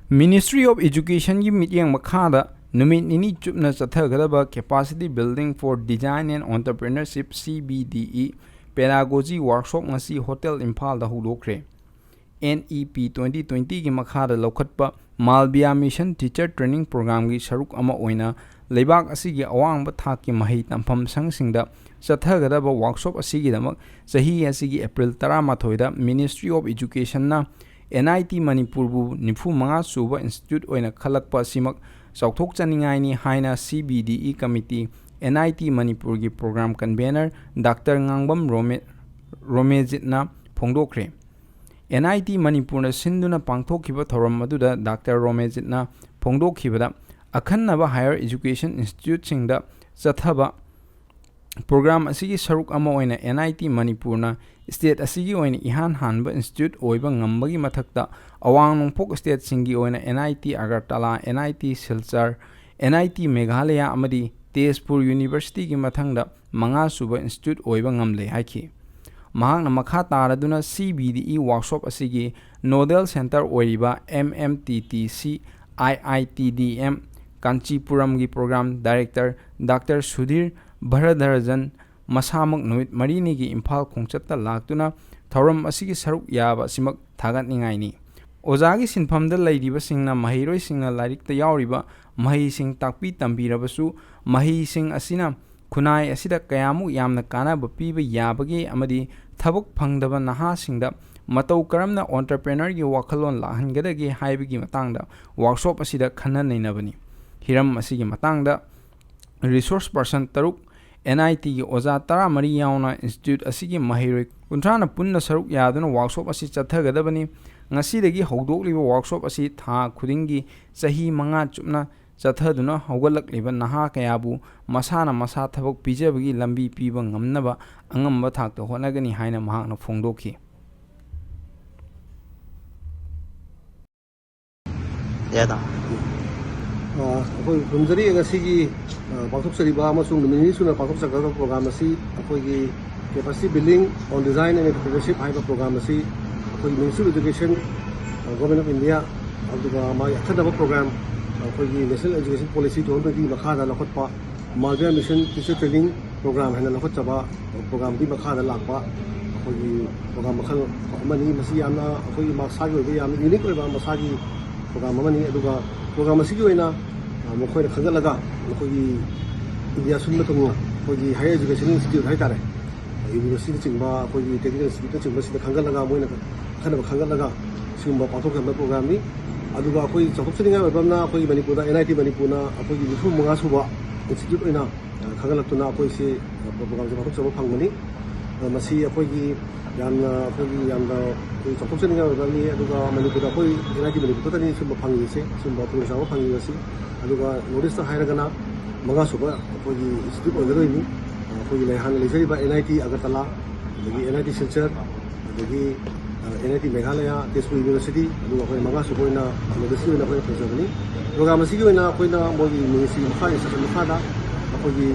Ministry of Education की meeting मखादा नुमित निनी चुपना चथगदबा Capacity Building for Design and Entrepreneurship CBDE Pedagogy Workshop ngasi Hotel Imphal da hudokre NEP 2020 की मखादा लौखटपा Malbia Mission Teacher Training Program की सरुक अमा ओइना लेबाक असिगी अवांग थाक की मही तंफम संगसिंगदा चथगदबा वर्कशॉप असिगीदमक सही असिगी अप्रैल 13 Ministry of Education ना NIT Manipur bu nifu manga suba institute oina khalakpa simak chauthok chaningai haina CBDE committee NIT Manipur gi program convener Dr. Ngangbam Romejit na phongdokre NIT Manipur na sinduna pangthokhiba thoram aduda Dr. Romejit na phongdokhibada akhannaba higher education institute singda chathaba program asigi saruk ama oina NIT Manipur na state asigi oina ihan hanba institute oiba ngambagi mathakta awang nongphok state singi oina NIT Agartala NIT Silchar NIT Meghalaya amadi Tezpur University gi mathangda manga suba institute oiba ngamle haiki mahangna makha taraduna CBDE workshop asigi nodal center oiba MMTTC IITDM Kanchipuram gi program director Dr. Sudhir Bharadarajan Masamak Nuit Marini gi Imphal Khongchatta laktuna thoram asigi saruk yaba simak thagat ningai ni Ojagi sinphamda lairiba singna mahiroi singna larikta yauriba mahi sing takpi tambirabasu mahi sing asina khunai asida kayamu yamna kanaba piba yabagi amadi thabuk phangdaba naha singda matau karamna entrepreneur gi wakhalon lahangadagi haibigi matangda workshop asida khanna nainabani hiram asigi matangda resource person taruk NIT की ओजा 13 यावना institute असिगी महिरोई कुंथ्राना पुन्ना सरुक यादुना workshop असि चथगदबनी ngasiदगी हौदोकलिबा workshop असि था खुदिंगी सही मंगा चुपना चथदुना हौगलकलिबा नहा कयाबु मसाना मसा थबक पिजबगी लंबी पीबा ngamnaba angamba thakta honagani haina mahakna phongdokhi yada अखोई गुमजरी ngasiगी पाथोकसरिबा अमसुंग मिनिसुना पाथोकसगदा प्रोग्राम असि अखोई capacity building on design and entrepreneurship हाइबा प्रोग्राम असि अखोई ministry of education government of India अदुगा मा याखदबा प्रोग्राम अखोई नेशनल एजुकेशन पॉलिसी 2020 मखादा लखतपा Malaviya mission teacher training program हैना लखतबा प्रोग्राम दी मखादा लाकपा अखोई प्रोग्राम मखल अमनी मसी यामना अखोई मासागी ओइबा याम यूनिक ओइबा मसागी प्रोग्राम अमनी अदुगा प्रोग्राम असि ओइना मखोइना खंगलगा मखोई इंडिया सुन मतंगा मखोई हायर एजुकेशन इंस्टीट्यूट हाय तारे यूनिवर्सिटी चिंबा मखोई टेक्निकल इंस्टीट्यूट चिंबा सिदा खंगलगा मोइना खनबा खंगलगा सिंबा पाथोकबा प्रोग्राम नि अदुगा मखोई चौथोकसनिंगा ओइबना मखोई मणिपुरदा NIT मणिपुरना मखोई 95 सुबा इंस्टीट्यूट ओइना खंगलक्तुना मखोई से प्रोग्राम से पाथोकचबा फंगमनि मसी मखोई यामना मखोई यामना चौथोकसनिंगा ओइबनि अदुगा मणिपुरदा मखोई NIT मणिपुरदा नि सिंबा फंगिसे सिंबा प्रोग्राम फंगिसे अदुगा नोटिस हायरगना मंगा सुबा अखोई इंस्टीट्यूट ओइगरोइनि अखोई लेहान लेजरिबा NIT अगरतला अदगी NIT सिलचर अदगी NIT मेघालया तेजपुर यूनिवर्सिटी अदुगा अखोई मंगा सुबोइना नोटिस ओइना अखोई फंजबनि प्रोग्राम असिगी ओइना अखोइना मोगी मिनिस्ट्री मखानि सखन मखादा अखोई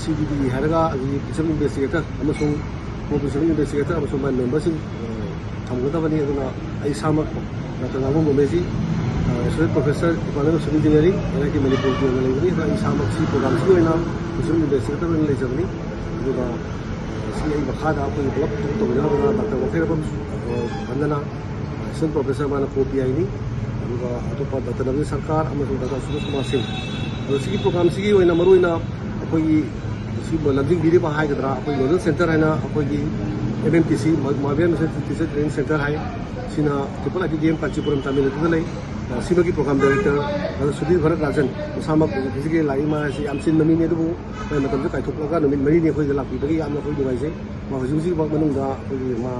CBD हायरगा अदगी पिसम इन्वेस्टिगेटर अमसुंग प्रोफेसनल इन्वेस्टिगेटर अमसुंग माय मेंबरसिंग थमगदबनि अदुना आई सामक डॉक्टर नागम बोमेजी Associate Professor Department of Civil Engineering NIT Manipur की ओनलाइनरी है इसामक सी प्रोग्राम सी होना उसमें इन्वेस्टिगेटर में ले जाबनी दुगा सी आई बखादा आपको ब्लॉक तो बना बना डॉक्टर वफेर बम वंदना असिस्टेंट प्रोफेसर माना कोपी आई नी दुगा अतोपा डॉक्टर नवीन सरकार अमसुंग डॉक्टर सुरेश कुमार सिंह सी प्रोग्राम सी होना मरुइना अखोई सी लंजिंग बिरी बा हाइगद्रा अखोई नोडल सेंटर हैना अखोई MMTC Malaviya mission teacher training centre है सिना ट्रिपल ITDM कांचीपुरम तमिलनाडु लई सिबगी प्रोग्राम डायरेक्टर सुधीर भरतराजन सामक फिजिकल लाइमा से आमसिन मनी ने दुबु मैं मतलब जो काइथोकलगा नमिन मनी ने खोइ लापि बगी आमना खोइ दुबाइसे मा हुजुजी बग मनुंगा खोइ मा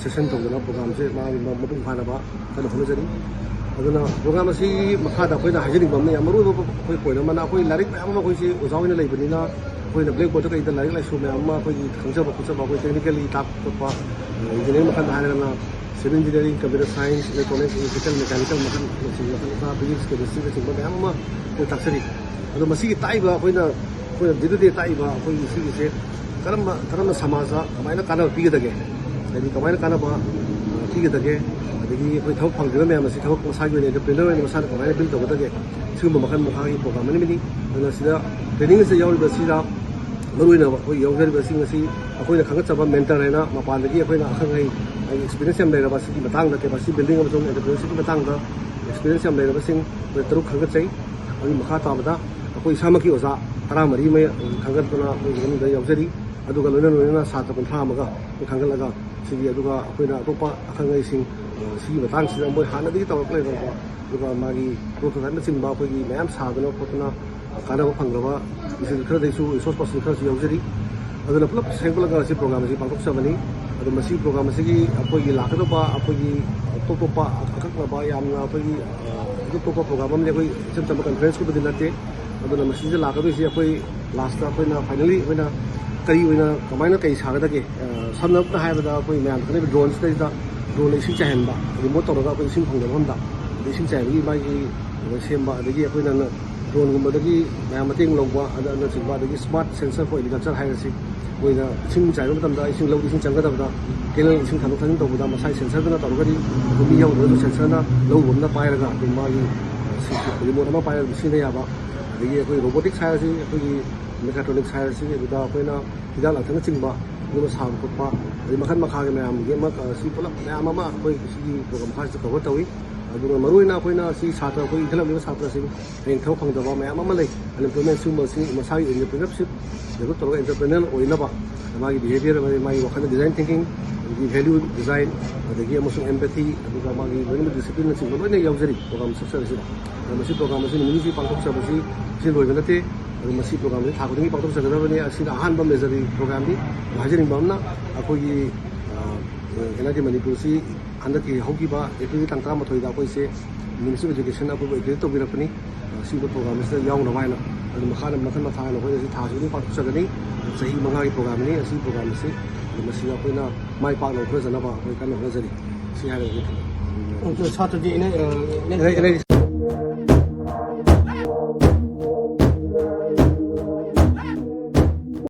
सेशन तोंगना प्रोग्राम से मा मपुंग फानाबा कनो होनजरी अदुना प्रोग्राम असि मखादा खोइना हाइजिनिंग बमने अमरु खोइ कोइना मना खोइ लारिक अमा खोइ से ओजाविना लैबनिना खोइना ब्लैक बोर्ड कइदा लारिक लाइसु मे अमा खोइ खंजबा खुचबा खोइ टेक्निकली ताप कोपा इंजीनियरिंग मखादा हायरना civil engineering, computer science, electronics, electrical, mechanical, physics, chemistry, चिंबा मैम अमा ताक्सरी अदो मसी ताइबा अखोइना दिदुदे ताइबा अखोइ सिगिसे ꯀꯔꯝꯕ ꯁꯃꯥꯖꯇ ꯀꯃꯥꯏꯅ ꯀꯥꯟꯅꯕ ꯄꯤꯒꯗꯒꯦ ꯍꯥꯏꯗꯤ ꯀꯃꯥꯏꯅ ꯀꯥꯟꯅꯕ ꯄꯤꯒꯗꯒꯦ ꯑꯗꯒꯤ ꯑꯩꯈꯣꯏ ꯊꯕꯛ ꯐꯪꯗ꯭ꯔꯤꯕ ꯃꯌꯥꯝ ꯑꯁꯤ ꯊꯕꯛ ꯃꯁꯥꯒꯤ ꯑꯣꯏꯅ ꯑꯦꯟꯇꯔꯄ꯭ꯔꯦꯅꯔ ꯑꯣꯏꯅ ꯃꯁꯥꯅ ꯀꯃꯥꯏꯅ ꯕꯤꯜ ꯇꯧꯒꯗꯒꯦ ꯁꯤꯒꯨꯝꯕ ꯃꯈꯜ ꯃꯈꯥꯒꯤ ꯄ꯭ꯔꯣꯒ꯭ꯔꯥꯝ ꯑꯃꯅꯤ ꯑꯗꯨꯅ ꯁꯤꯗ ꯇ꯭ꯔꯦꯅꯤꯡ ꯑꯁꯤꯗ ꯌꯥꯎꯔꯤꯕꯁꯤꯗ ꯃꯔꯨꯑꯣꯏꯅ ꯑꯩꯈꯣꯏ ꯌꯥꯎꯖꯔꯤꯕꯁꯤꯡ ꯑꯁꯤ ꯑꯩꯈꯣꯏꯅ ꯈꯪꯒꯠꯆꯕ ꯃꯦꯟꯇꯔ ꯍꯥꯏꯅ ꯃꯄꯥꯟꯗꯒꯤ ꯑꯩꯈꯣꯏꯅ ꯑꯈꯪ ꯑꯍꯩ ꯑꯦꯛꯁꯄꯤꯔꯤꯌꯦꯟꯁ ꯌꯥꯝ ꯂꯩꯔꯕ ꯁꯤꯒꯤ ꯃꯇꯥꯡꯗ ꯀꯦꯄꯥꯁꯤꯇꯤ ꯕꯤꯜꯗꯤꯡ ꯑꯃꯁꯨꯡ ꯑꯦꯟꯇꯔꯄ꯭ꯔꯦꯅꯔꯁꯤꯞꯀꯤ ꯃꯇꯥꯡꯗ ꯑꯦꯛꯁꯄꯤꯔꯤꯌꯦꯟꯁ ꯌꯥꯝ ꯂꯩꯔꯕꯁꯤꯡ ꯑꯩꯈꯣꯏ 6 ꯈꯪꯒꯠꯆꯩ ꯑꯗꯨꯒꯤ ꯃꯈꯥ ꯇꯥꯕꯗ ꯑꯩꯈꯣꯏ ꯏꯁꯥꯃꯛꯀꯤ ꯑꯣꯖꯥ 14 ꯈꯪꯒꯠꯇꯨꯅ ꯑꯩꯈꯣꯏꯒꯤ ꯃꯅꯨꯡꯗ ꯌꯥꯎꯖꯔꯤ ꯑꯗꯨꯒ ꯂꯣꯏꯅꯅ ꯁꯥꯇ꯭ꯔ 30 ꯑꯃꯒ ꯑꯩꯈꯣꯏ ꯈꯪꯒꯠꯂꯒ ꯁꯤꯒꯤ ꯑꯗꯨꯒ ꯑꯩꯈꯣꯏꯅ ꯑꯇꯣꯞꯄ ꯑꯈꯪ ꯑꯍꯩꯁꯤꯡ ꯁꯤꯒꯤ ꯃꯇꯥꯡꯁꯤꯗ ꯃꯣꯏ ꯍꯥꯟꯅꯗꯒꯤ ꯇꯧꯔꯛ ꯂꯩꯔꯕ ꯑꯗꯨꯒ ꯃꯥꯒꯤ ꯄ꯭ꯔꯣꯇꯣꯇꯥꯏꯞꯅꯆꯤꯡꯕ ꯑꯩꯈꯣꯏꯒꯤ ꯃꯌꯥꯝ ꯁꯥꯗꯅ ꯈꯣꯠꯇꯅ ꯀꯥꯟꯅꯕ ꯐꯪꯂꯕ ꯏꯟꯁꯇꯤꯇ꯭ꯌꯨꯠ ꯈꯔꯗꯩꯁꯨ ꯔꯤꯁꯣꯔꯁ ꯄꯔꯁꯟ ꯈꯔꯁꯨ ꯌꯥꯎꯖꯔꯤ ꯑꯗꯨꯅ ꯄꯨꯂꯞ ꯁꯦꯝꯒꯠꯂꯒ ꯁꯤ ꯄ꯭ꯔꯣꯒ꯭ꯔꯥꯝ ꯑꯁꯤ ꯄꯥꯡꯊꯣꯛꯆꯕꯅꯤ ꯑꯗꯣ ꯃꯁꯤ ꯄ꯭ꯔꯣꯒ꯭ꯔꯥꯝ ꯑꯁꯤꯒꯤ ꯑꯩꯈꯣꯏꯒꯤ ꯂꯥꯛꯀꯗꯧꯕ ꯑꯩꯈꯣꯏꯒꯤ ꯇꯣꯞ-ꯇꯣꯞꯄ ꯑꯀꯛꯅꯕ ꯌꯥꯝꯅ ꯑꯩꯈꯣꯏꯒꯤ ꯇꯣꯞ-ꯇꯣꯞꯄ ꯄ꯭ꯔꯣꯒ꯭ꯔꯥꯝ ꯑꯃꯗꯤ ꯑꯩꯈꯣꯏ ꯏꯆꯝ ꯆꯝꯕ ꯀꯟꯐꯔꯦꯟꯁꯀꯨꯝꯕꯗꯤ ꯅꯠꯇꯦ ꯑꯗꯨꯅ ꯃꯁꯤꯗ ꯂꯥꯛꯀꯗꯣꯏꯁꯤ ꯑꯩꯈꯣꯏ ꯂꯥꯁꯇ ꯑꯩꯈꯣꯏꯅ ꯐꯥꯏꯅꯦꯜꯂꯤ ꯑꯩꯈꯣꯏꯅ ꯀꯔꯤ ꯑꯣꯏꯅ ꯀꯃꯥꯏꯅ ꯀꯩ ꯁꯥꯒꯗꯒꯦ ꯁꯝꯅ ꯍꯥꯏꯔꯕꯗ ꯑꯩꯈꯣꯏ ꯃꯌꯥꯝ ꯈꯪꯅꯔꯤꯕ ꯗ꯭ꯔꯣꯟꯁꯤꯗꯩꯗ ꯗ꯭ꯔꯣꯟꯅ ꯏꯁꯤꯡ ꯆꯥꯏꯍꯟꯕ ꯔꯤꯃꯣꯠ ꯇꯧꯔꯒ ꯑꯩꯈꯣꯏ ꯏꯁꯤꯡ ꯐꯪꯗꯕ ꯃꯐꯝꯗ ꯏꯁꯤꯡ ꯆꯥꯏꯕꯒꯤ ꯃꯥꯒꯤ ꯁꯦꯝꯕ ꯑꯗꯒꯤ ꯑꯩꯈꯣꯏꯅ ꯗ꯭ꯔꯣꯟꯒꯨꯝꯕꯗꯒꯤ ꯃꯌꯥꯝ ꯃꯇꯦꯡ ꯂꯧꯕ ꯑꯗꯨꯅꯆꯤꯡꯕ ꯑꯗꯒꯤ ꯁ꯭ꯃꯥꯔꯠ ꯁꯦꯟꯁꯔ ꯐꯣꯔ ꯑꯦꯒ꯭ꯔꯤꯀꯜꯆꯔ ꯍꯥꯏꯔꯁꯤ ꯃꯣꯏꯅ ꯏꯁꯤꯡ ꯆꯥꯏꯕ ꯃꯇꯝꯗ ꯏꯁꯤꯡ ꯂꯧꯗ ꯏꯁꯤꯡ ꯆꯪꯒꯗꯕꯗ ꯀꯦꯅꯦꯜ ꯏꯁꯤꯡ ꯊꯥꯗꯣꯛ ꯊꯥꯖꯤꯟ ꯇꯧꯕꯗ ꯃꯁꯥꯒꯤ ꯁꯦꯟꯁꯔꯗꯨꯅ ꯇꯧꯔꯒꯗꯤ ꯃꯤ ꯌꯧꯗ꯭ꯔꯒꯁꯨ ꯁꯦꯟꯁꯔꯅ ꯂꯧꯕ ꯄꯥꯏꯔꯒ ꯑꯗꯨꯝ ꯃꯥꯒꯤ ꯔꯤꯃꯣꯠ ꯑꯃ ꯄꯥꯏꯔꯒ ꯁꯤꯖꯤꯟꯅ ꯌꯥꯕ ꯑꯗꯒꯤ ꯑꯩꯈꯣꯏ ꯔꯣꯕꯣꯇꯤꯛꯁ ꯍꯥꯏꯔꯁꯤ ꯑꯩꯈꯣꯏꯒꯤ ꯃꯦꯀꯥꯇ꯭ꯔꯣꯅꯤꯛꯁ ꯍꯥꯏꯔꯁꯤ ꯑꯗꯨꯗ ꯑꯩꯈꯣꯏꯅ ꯍꯤꯗꯥꯛ ꯂꯥꯡꯊꯛꯅꯆꯤꯡꯕ ꯑꯗꯨꯒ ꯁꯥꯕ ꯈꯣꯠꯄ ꯑꯗꯩ ꯃꯈꯜ ꯃꯈꯥꯒꯤ ꯃꯌꯥꯝꯒꯤ ꯁꯤ ꯄꯨꯂꯞ ꯃꯌꯥꯝ ꯑꯃ ꯑꯩꯈꯣꯏ ꯁꯤꯒꯤ ꯄ꯭ꯔꯣꯒ꯭ꯔꯥꯝ ꯃꯈꯥꯁꯤꯗ ꯀꯚꯔ ꯇꯧꯏ ꯑꯗꯨꯒ ꯃꯔꯨꯑꯣꯏꯅ ꯑꯩꯈꯣꯏꯅ ꯁꯤ ꯁꯥꯇ꯭ꯔ ꯑꯩꯈꯣꯏ ꯏꯟꯈꯠꯂꯛꯂꯤꯕ ꯁꯥꯇ꯭ꯔꯁꯤꯡ ꯍꯌꯦꯡ ꯊꯕꯛ ꯐꯪꯗꯕ ꯃꯌꯥꯝ ꯑꯃ ꯂꯩ ꯑꯟꯑꯦꯝꯄ꯭ꯂꯣꯏꯃꯦꯟ ꯁꯤꯒꯨꯝꯕꯁꯤꯡ ꯃꯁꯥꯒꯤ ꯑꯦꯟꯇꯔꯄ꯭ꯔꯦꯅꯔꯁꯤꯞ ꯗꯦꯚꯂꯞ ꯇꯧꯔꯒ ꯑꯦꯟꯇꯔꯄ꯭ꯔꯦꯅꯔ ꯑꯣꯏꯅꯕ ꯃꯥꯒꯤ ꯕꯤꯍꯦꯕꯤꯌꯔ ꯃꯥꯒꯤ ꯋꯥꯈꯜꯗ ꯗꯤꯖꯥꯏꯟ ꯊꯤꯡꯀꯤꯡ ꯑꯗꯒꯤ ꯚꯦꯂ꯭ꯌꯨ ꯗꯤꯖꯥꯏꯟ ꯑꯗꯒꯤ ꯑꯃꯁꯨꯡ ꯑꯦꯝꯄꯦꯊꯤ ꯑꯗꯨꯒ ꯃꯥꯒꯤ ꯂꯣꯏꯅꯃꯛ ꯗꯤꯁꯤꯄ꯭ꯂꯤꯟꯅꯆꯤꯡꯕ ꯂꯣꯏꯅ ꯌꯥꯎꯖꯔꯤ ꯄ꯭ꯔꯣꯒ꯭ꯔꯥꯝ ꯁ꯭ꯇꯔꯛꯆꯔ ꯑꯁꯤꯗ ꯃꯁꯤ ꯄ꯭ꯔꯣꯒ꯭ꯔꯥꯝ ꯑꯁꯤ ꯅꯨꯃꯤꯠ ꯅꯤꯅꯤ ꯄꯥꯡꯊꯣꯛꯆꯕꯁꯤ ꯁꯤ ꯂꯣꯏꯕ ꯅꯠꯇꯦ ꯑꯗꯨ ꯃꯁꯤ ꯄ꯭ꯔꯣꯒ꯭ꯔꯥꯝ ꯑꯁꯤ ꯊꯥ ꯈꯨꯗꯤꯡꯒꯤ ꯄꯥꯡꯊꯣꯛꯆꯒꯗꯕꯅꯤ ꯑꯁꯤꯅ ꯑꯍꯥꯟꯕ ꯃꯦꯖꯔꯤ ꯄ꯭ꯔꯣꯒ꯭ꯔꯥꯝꯅꯤ ꯍꯥꯏꯖꯅꯤꯡꯕ ꯑꯃꯅ ꯑꯩꯈꯣꯏꯒꯤ ꯑꯦꯟ.ꯑꯥꯏ.ꯇꯤ ꯃꯅꯤꯄꯨꯔꯁꯤ ꯍꯟꯗꯛꯀꯤ ꯍꯧꯈꯤꯕ ꯑꯦꯄ꯭ꯔꯤꯜ ꯇꯥꯡ 11ꯗ ꯑꯩꯈꯣꯏꯁꯦ ꯃꯤꯅꯤꯁꯇ꯭ꯔꯤ ꯑꯣꯐ ꯏꯗꯨꯀꯦꯁꯟꯅ ꯑꯩꯈꯣꯏꯕꯨ ꯑꯦꯒ꯭ꯔꯦꯠ ꯇꯧꯕꯤꯔꯛꯄꯅꯤ ꯁꯤꯒꯨꯝꯕ ꯄ꯭ꯔꯣꯒ꯭ꯔꯥꯝ ꯑꯁꯤꯗ ꯌꯥꯎꯅꯕ ꯍꯥꯏꯅ ꯑꯗꯨ ꯃꯈꯜ ꯃꯈꯥꯅ ꯑꯩꯈꯣꯏꯅ ꯁꯤ ꯊꯥ ꯈꯨꯗꯤꯡꯒꯤ ꯄꯥꯡꯊꯣꯛꯆꯒꯅꯤ ꯆꯍꯤ 5ꯒꯤ ꯄ꯭ꯔꯣꯒ꯭ꯔꯥꯝꯅꯤ ꯑꯁꯤ ꯄ꯭ꯔꯣꯒ꯭ꯔꯥꯝ ꯑꯁꯤ ꯃꯁꯤꯗ ꯑꯩꯈꯣꯏꯅ ꯃꯥꯏ ꯄꯥꯛꯅ ꯈꯣꯠꯆꯅꯕ ꯑꯩꯈꯣꯏ ꯀꯟꯅ ꯍꯣꯠꯅꯖꯔꯤ ꯁꯤ ꯍꯥꯏꯔꯒ ꯁꯥꯇ꯭ꯔꯗꯤ